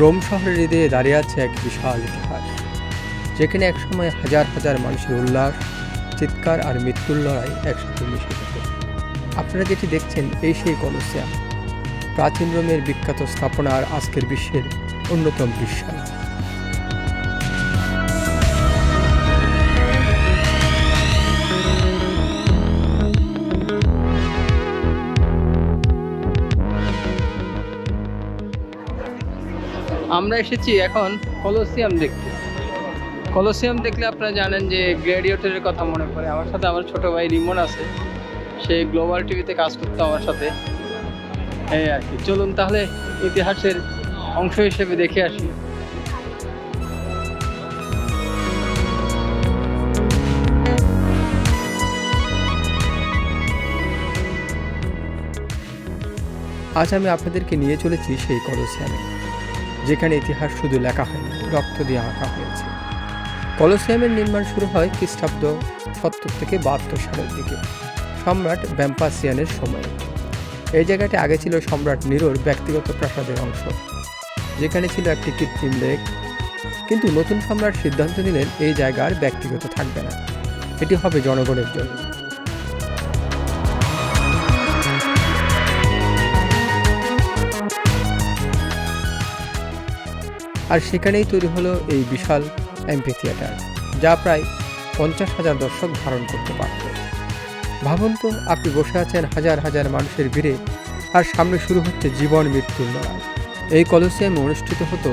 Rome শহরের হৃদয়ে দাঁড়িয়ে আছে এক বিশাল ইতিহাস, যেখানে একসময় হাজার হাজার মানুষের উল্লাস, চিৎকার আর মৃত্যুর লড়াই একসাথে মিশে যেত। আপনারা যেটি দেখছেন এই সেই কলোসিয়াম, প্রাচীন রোমের বিখ্যাত স্থাপনা আর আজকের বিশ্বের অন্যতম বিস্ময়। আমরা এসেছি এখন কলোসিয়াম দেখতে। কলোসিয়াম দেখলে আপনারা জানেন যে গ্ল্যাডিয়েটরের কথা মনে পড়ে। আমার সাথে আমার ছোট ভাই রিমন আছে, সে গ্লোবাল টিভিতে কাজ করতো আমার সাথে। এই আর কি, চলুন তাহলে ইতিহাসের অংশ হিসেবে দেখে আসি। আজ আমি আপনাদেরকে নিয়ে চলেছি সেই কলোসিয়ামে, যেখানে ইতিহাস শুধু লেখা হয়নি, রক্ত দিয়ে আঁকা হয়েছে। কলোসিয়ামের নির্মাণ শুরু হয় খ্রিস্টাব্দ 70 থেকে 72 সালের দিকে, সম্রাট ভ্যাসপাসিয়ানের সময়ে। এই জায়গাটি আগে ছিল সম্রাট নিরোর ব্যক্তিগত প্রাসাদের অংশ, যেখানে ছিল একটি কৃত্রিম লেক। কিন্তু নতুন সম্রাট সিদ্ধান্ত নিলেন এই জায়গা আর ব্যক্তিগত থাকবে না, এটি হবে জনগণের জন্য। আর সেখানেই তৈরি হলো এই বিশাল অ্যাম্ফিথিয়েটার, যা প্রায় 50,000 দর্শক ধারণ করতে পারত। ভাবুন তো, আপনি বসে আছেন হাজার হাজার মানুষের ভিড়ে, আর সামনে শুরু হচ্ছে জীবন মৃত্যুর লড়াই। এই কলোসিয়ামে অনুষ্ঠিত হতো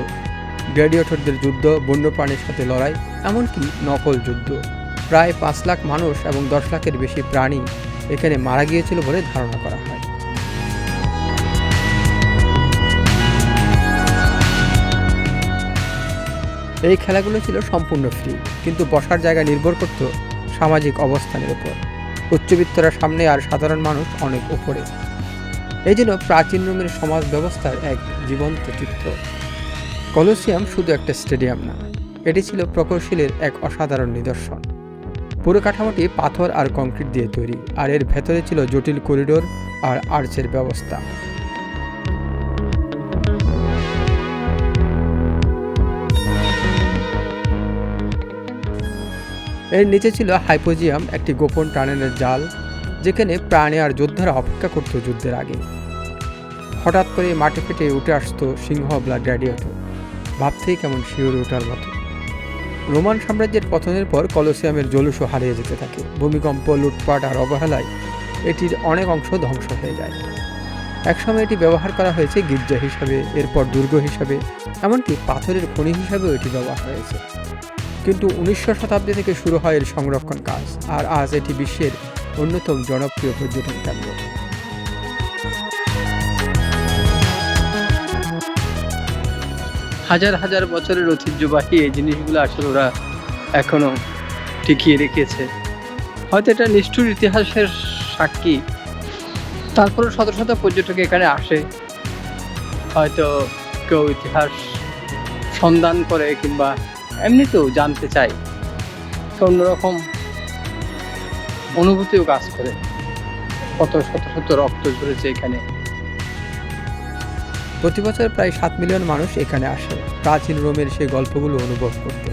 গ্ল্যাডিয়েটরদের যুদ্ধ, বন্যপ্রাণীর সাথে লড়াই, এমনকি নকল যুদ্ধ। প্রায় 5 লাখ মানুষ এবং 10 লাখের বেশি প্রাণী এখানে মারা গিয়েছিল বলে ধারণা করা হয়। এই খেলাগুলো ছিল সম্পূর্ণ ফ্রি, কিন্তু বসার জায়গা নির্ভর করত সামাজিক অবস্থানের উপর। উচ্চবিত্তরা সামনে আর সাধারণ মানুষ অনেক উপরে। এই জন্য প্রাচীন রোমের সমাজ ব্যবস্থার এক জীবন্ত চিত্র। কলোসিয়াম শুধু একটা স্টেডিয়াম না, এটি ছিল প্রকৌশলের এক অসাধারণ নিদর্শন। পুরো কাঠামোটি পাথর আর কংক্রিট দিয়ে তৈরি, আর এর ভেতরে ছিল জটিল করিডোর আর আর্চের ব্যবস্থা। এর নিচে ছিল হাইপোজিয়াম, একটি গোপন টানেলের জাল, যেখানে প্রাণী আর যোদ্ধারা অপেক্ষা করত যুদ্ধের আগে। হঠাৎ করে মাটি ফেটে উঠে আসতো সিংহ বা গ্ল্যাডিয়েটর, ভাবতেই কেমন শিউরে ওঠার মতো। রোমান সাম্রাজ্যের পতনের পর কলোসিয়ামের জলুসও হারিয়ে যেতে থাকে। ভূমিকম্প, লুটপাট আর অবহেলায় এটির অনেক অংশ ধ্বংস হয়ে যায়। একসময় এটি ব্যবহার করা হয়েছে গির্জা হিসাবে, এরপর দুর্গ হিসাবে, এমনকি পাথরের খনি হিসাবেও এটি ব্যবহার হয়েছে। কিন্তু 19 শতাব্দী থেকে শুরু হয় এর সংরক্ষণ কাজ, আর আজ এটি বিশ্বের অন্যতম জনপ্রিয় পর্যটন কেন্দ্র। হাজার হাজার বছরের ঐতিহ্যবাহী এই জিনিসগুলো আসলে ওরা এখনো টিকিয়ে রেখেছে। হয়তো এটা নিষ্ঠুর ইতিহাসের সাক্ষী, তারপরে শত শত পর্যটক এখানে আসে, হয়তো কেউ ইতিহাস সন্ধান করে কিংবা এমনিতেও জানতে চাই, অন্যরকম অনুভূতিও কাজ করে। কত শত শত রক্ত ঝরেছে এখানে। প্রতি বছর প্রায় 7 মিলিয়ন মানুষ এখানে আসে প্রাচীন রোমের সেই গল্পগুলো অনুভব করতে।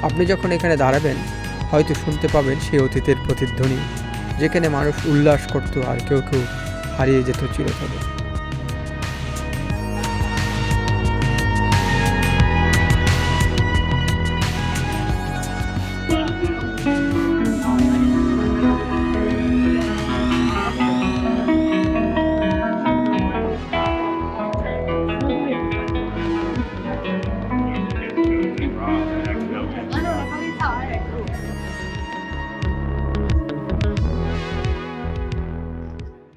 আপনি যখন এখানে দাঁড়াবেন, হয়তো শুনতে পাবেন সেই অতীতের প্রতিধ্বনি, যেখানে মানুষ উল্লাস করত আর কেউ কেউ হারিয়ে যেত চিরতরে।